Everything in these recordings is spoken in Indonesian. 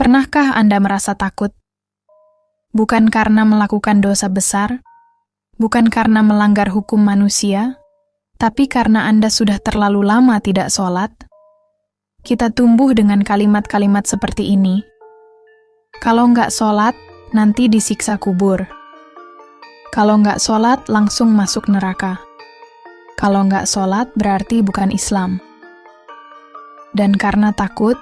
Pernahkah Anda merasa takut? Bukan karena melakukan dosa besar, bukan karena melanggar hukum manusia, tapi karena Anda sudah terlalu lama tidak sholat. Kita tumbuh dengan kalimat-kalimat seperti ini. Kalau nggak sholat, nanti disiksa kubur. Kalau nggak sholat, langsung masuk neraka. Kalau nggak sholat, berarti bukan Islam. Dan karena takut,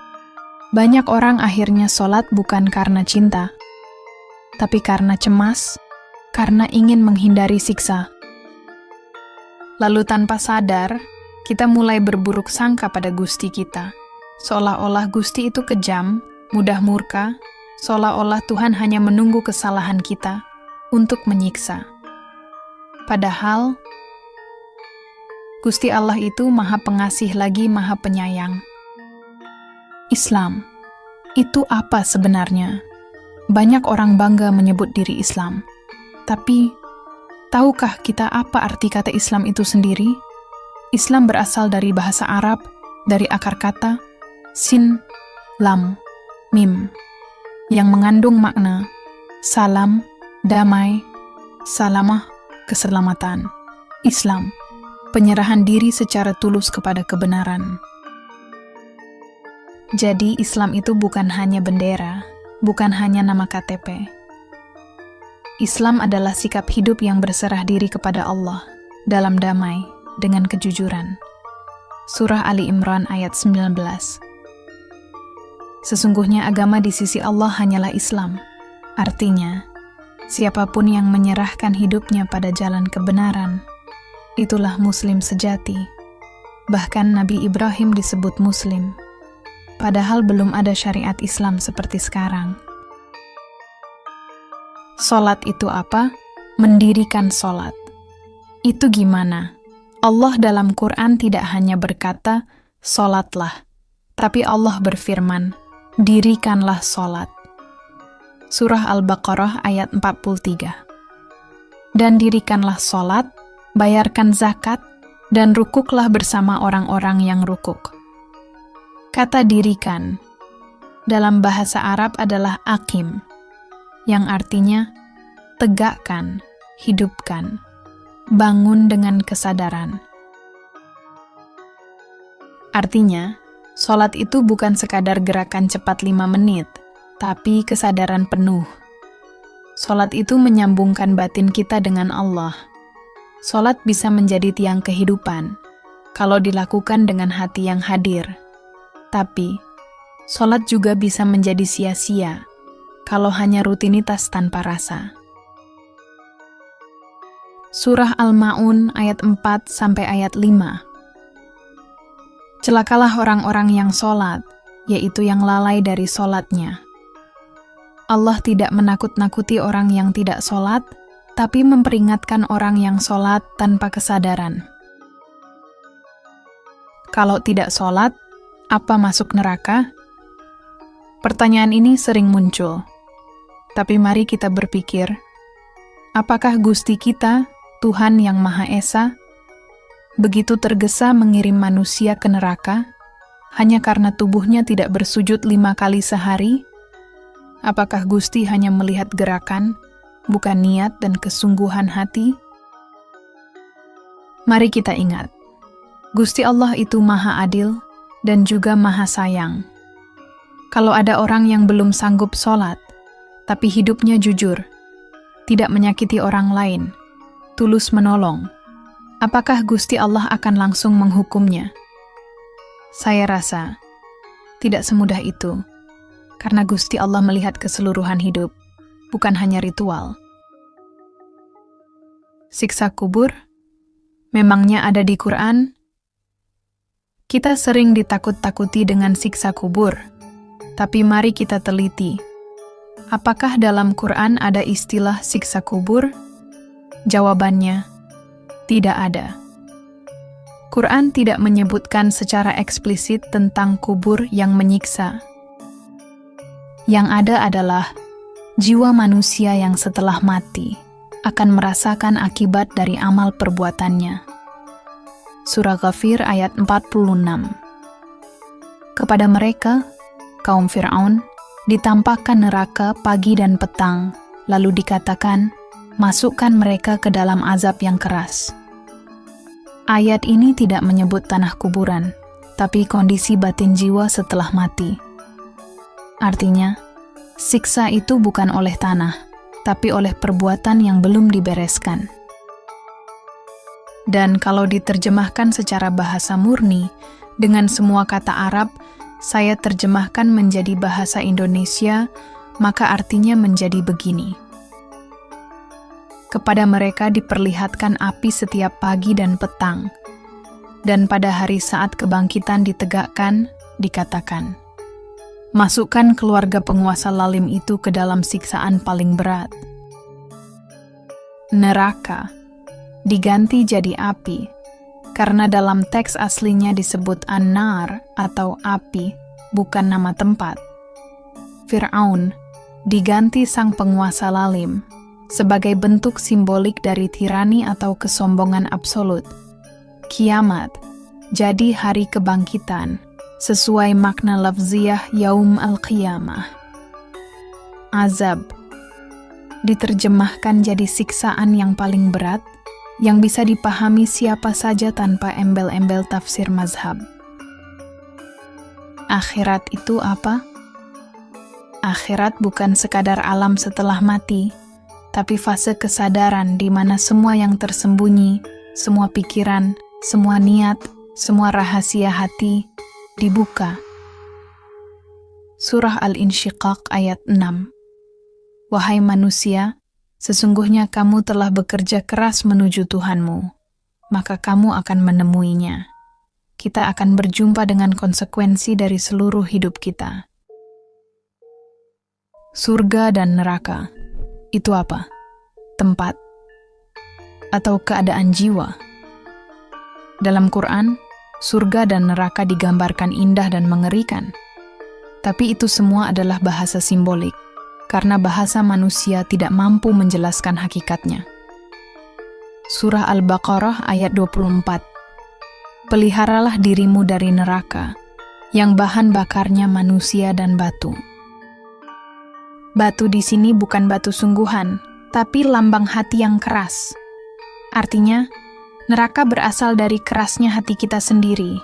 banyak orang akhirnya sholat bukan karena cinta, tapi karena cemas, karena ingin menghindari siksa. Lalu tanpa sadar, kita mulai berburuk sangka pada Gusti kita. Seolah-olah Gusti itu kejam, mudah murka, seolah-olah Tuhan hanya menunggu kesalahan kita untuk menyiksa. Padahal, Gusti Allah itu Maha Pengasih lagi Maha Penyayang. Islam, itu apa sebenarnya? Banyak orang bangga menyebut diri Islam. Tapi, tahukah kita apa arti kata Islam itu sendiri? Islam berasal dari bahasa Arab, dari akar kata sin, lam, mim, yang mengandung makna salam, damai, salamah, keselamatan. Islam, penyerahan diri secara tulus kepada kebenaran. Jadi Islam itu bukan hanya bendera, bukan hanya nama KTP. Islam adalah sikap hidup yang berserah diri kepada Allah dalam damai dengan kejujuran. Surah Ali Imran ayat 19. Sesungguhnya agama di sisi Allah hanyalah Islam. Artinya, siapapun yang menyerahkan hidupnya pada jalan kebenaran, itulah Muslim sejati. Bahkan Nabi Ibrahim disebut Muslim. Padahal belum ada syariat Islam seperti sekarang. Sholat itu apa? Mendirikan sholat. Itu gimana? Allah dalam Quran tidak hanya berkata, sholatlah. Tapi Allah berfirman, dirikanlah sholat. Surah Al-Baqarah ayat 43. Dan dirikanlah sholat, bayarkan zakat, dan rukuklah bersama orang-orang yang rukuk. Kata dirikan dalam bahasa Arab adalah aqim, yang artinya tegakkan, hidupkan, bangun dengan kesadaran. Artinya, sholat itu bukan sekadar gerakan cepat 5 menit, tapi kesadaran penuh. Sholat itu menyambungkan batin kita dengan Allah. Sholat bisa menjadi tiang kehidupan kalau dilakukan dengan hati yang hadir. Tapi, sholat juga bisa menjadi sia-sia kalau hanya rutinitas tanpa rasa. Surah Al-Ma'un ayat 4 sampai ayat 5. Celakalah orang-orang yang sholat, yaitu yang lalai dari sholatnya. Allah tidak menakut-nakuti orang yang tidak sholat, tapi memperingatkan orang yang sholat tanpa kesadaran. Kalau tidak sholat, apa masuk neraka? Pertanyaan ini sering muncul. Tapi mari kita berpikir, apakah Gusti kita, Tuhan yang Maha Esa, begitu tergesa mengirim manusia ke neraka hanya karena tubuhnya tidak bersujud 5 kali sehari? Apakah Gusti hanya melihat gerakan, bukan niat dan kesungguhan hati? Mari kita ingat, Gusti Allah itu Maha Adil dan juga Maha Sayang. Kalau ada orang yang belum sanggup sholat, tapi hidupnya jujur, tidak menyakiti orang lain, tulus menolong, apakah Gusti Allah akan langsung menghukumnya? Saya rasa tidak semudah itu, karena Gusti Allah melihat keseluruhan hidup, bukan hanya ritual. Siksa kubur memangnya ada di Quran? Kita sering ditakut-takuti dengan siksa kubur, tapi mari kita teliti. Apakah dalam Quran ada istilah siksa kubur? Jawabannya, tidak ada. Quran tidak menyebutkan secara eksplisit tentang kubur yang menyiksa. Yang ada adalah jiwa manusia yang setelah mati akan merasakan akibat dari amal perbuatannya. Surah Ghafir ayat 46. Kepada mereka, kaum Fir'aun, Ditampakkan neraka pagi dan petang, lalu dikatakan, masukkan mereka ke dalam azab yang keras. Ayat ini tidak menyebut tanah kuburan, tapi kondisi batin jiwa setelah mati. Artinya, siksa itu bukan oleh tanah, tapi oleh perbuatan yang belum dibereskan. Dan kalau diterjemahkan secara bahasa murni, dengan semua kata Arab, saya terjemahkan menjadi bahasa Indonesia, maka artinya menjadi begini. Kepada mereka diperlihatkan api setiap pagi dan petang, dan pada hari saat kebangkitan ditegakkan, dikatakan, masukkan keluarga penguasa lalim itu ke dalam siksaan paling berat. Neraka diganti jadi api, karena dalam teks aslinya disebut an-nar atau api, bukan nama tempat. Fir'aun diganti sang penguasa lalim, sebagai bentuk simbolik dari tirani atau kesombongan absolut. Kiamat jadi hari kebangkitan, sesuai makna lafziyah yaum al-qiyamah. Azab diterjemahkan jadi siksaan yang paling berat, yang bisa dipahami siapa saja tanpa embel-embel tafsir mazhab. Akhirat itu apa? Akhirat bukan sekadar alam setelah mati, tapi fase kesadaran di mana semua yang tersembunyi, semua pikiran, semua niat, semua rahasia hati dibuka. Surah Al-Insyiqaq ayat 6. Wahai manusia, sesungguhnya kamu telah bekerja keras menuju Tuhanmu, maka kamu akan menemuinya. Kita akan berjumpa dengan konsekuensi dari seluruh hidup kita. Surga dan neraka, itu apa? Tempat? Atau keadaan jiwa? Dalam Quran, surga dan neraka digambarkan indah dan mengerikan. Tapi itu semua adalah bahasa simbolik, karena bahasa manusia tidak mampu menjelaskan hakikatnya. Surah Al-Baqarah ayat 24. Peliharalah dirimu dari neraka, yang bahan bakarnya manusia dan batu. Batu di sini bukan batu sungguhan, tapi lambang hati yang keras. Artinya, neraka berasal dari kerasnya hati kita sendiri.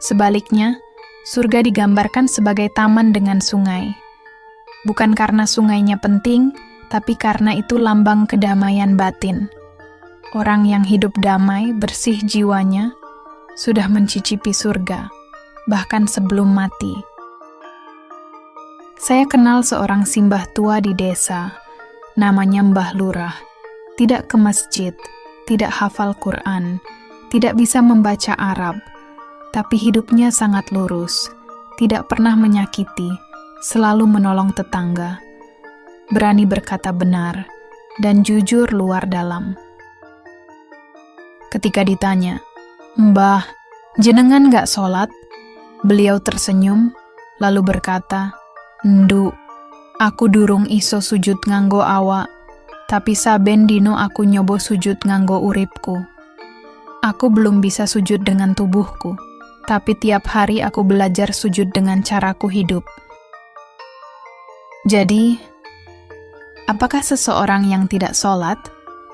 Sebaliknya, surga digambarkan sebagai taman dengan sungai. Bukan karena sungainya penting, tapi karena itu lambang kedamaian batin. Orang yang hidup damai, bersih jiwanya, sudah mencicipi surga, bahkan sebelum mati. Saya kenal seorang simbah tua di desa, namanya Mbah Lurah. Tidak ke masjid, tidak hafal Quran, tidak bisa membaca Arab, tapi hidupnya sangat lurus, tidak pernah menyakiti, selalu menolong tetangga, berani berkata benar, dan jujur luar dalam. Ketika ditanya, "Mbah, jenengan gak sholat?" Beliau tersenyum, lalu berkata, "Ndu, aku durung iso sujud nganggo awak, tapi saben dino aku nyoba sujud nganggo uripku. Aku belum bisa sujud dengan tubuhku, tapi tiap hari aku belajar sujud dengan caraku hidup." Jadi, apakah seseorang yang tidak sholat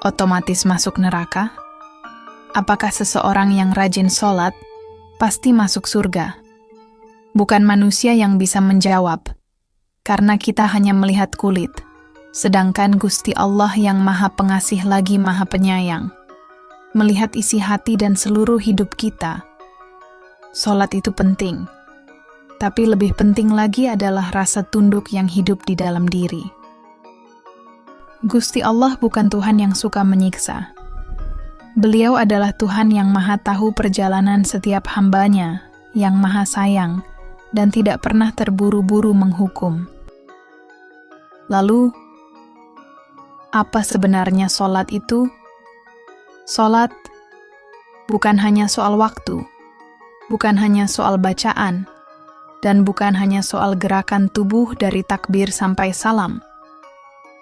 otomatis masuk neraka? Apakah seseorang yang rajin sholat pasti masuk surga? Bukan manusia yang bisa menjawab, karena kita hanya melihat kulit, sedangkan Gusti Allah yang Maha Pengasih lagi Maha Penyayang, melihat isi hati dan seluruh hidup kita. Sholat itu penting, tapi lebih penting lagi adalah rasa tunduk yang hidup di dalam diri. Gusti Allah bukan Tuhan yang suka menyiksa. Beliau adalah Tuhan yang Maha Tahu perjalanan setiap hambanya, yang Maha Sayang, dan tidak pernah terburu-buru menghukum. Lalu, apa sebenarnya sholat itu? Sholat bukan hanya soal waktu, bukan hanya soal bacaan, dan bukan hanya soal gerakan tubuh dari takbir sampai salam.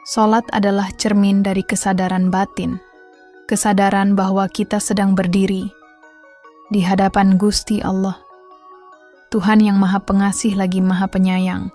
Sholat adalah cermin dari kesadaran batin, kesadaran bahwa kita sedang berdiri di hadapan Gusti Allah, Tuhan yang Maha Pengasih lagi Maha Penyayang,